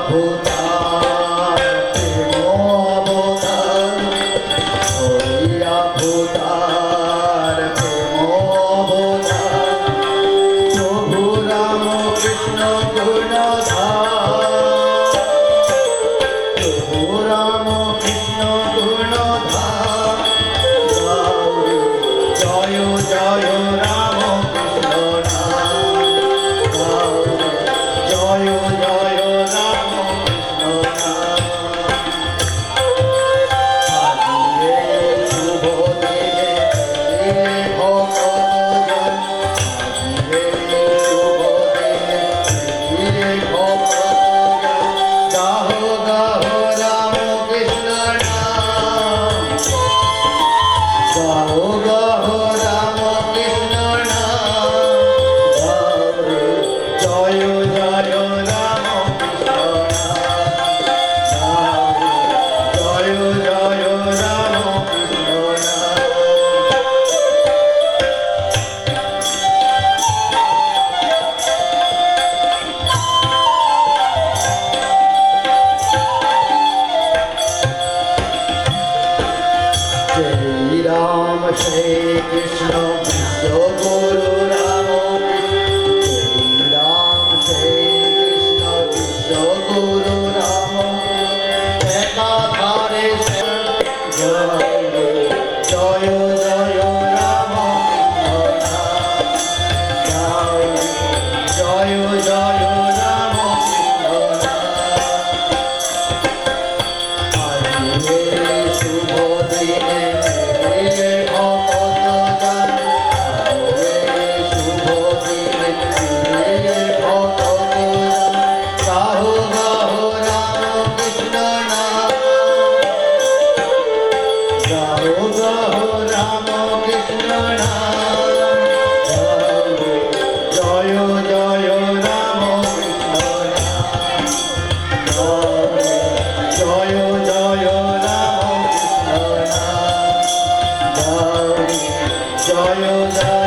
অবতার প্রেম অবতার হরি অবতার প্রেম অবতার প্রভু রাম কৃষ্ণ গুণধার প্রভু রাম কৃষ্ণ গুণধার জয় জয় রাম কৃষ্ণ নাম জয় জয় রাম কৃষ্ণ নাম আজিয়ে শুভ দিনে ভক্তজন আজিয়ে শুভ দিনে ভক্তজন গাহ গাহ রাম কৃষ্ণ নাম গাহ গাহ রাম কৃষ্ণ নাম জয় জয় রাম কৃষ্ণ নাম জয় জয় রাম কৃষ্ণ নাম जय राम श्री कृष्ण विश्व गुरु राम जय राम श्री कृष्ण विश्व गुरु राम एकाधारे जय जय जय राम कृष्ण नाम जय जय राम कृष्ण नाम আজিয়ে শুভ দিনে ভক্তজন আজিয়ে শুভ দিনে ভক্তজন গাহ গাহ রাম কৃষ্ণ নাম গাহ গাহ রাম কৃষ্ণ নাম জয় জয় রাম কৃষ্ণ নাম জয় জয় রাম কৃষ্ণ নাম জয় জয়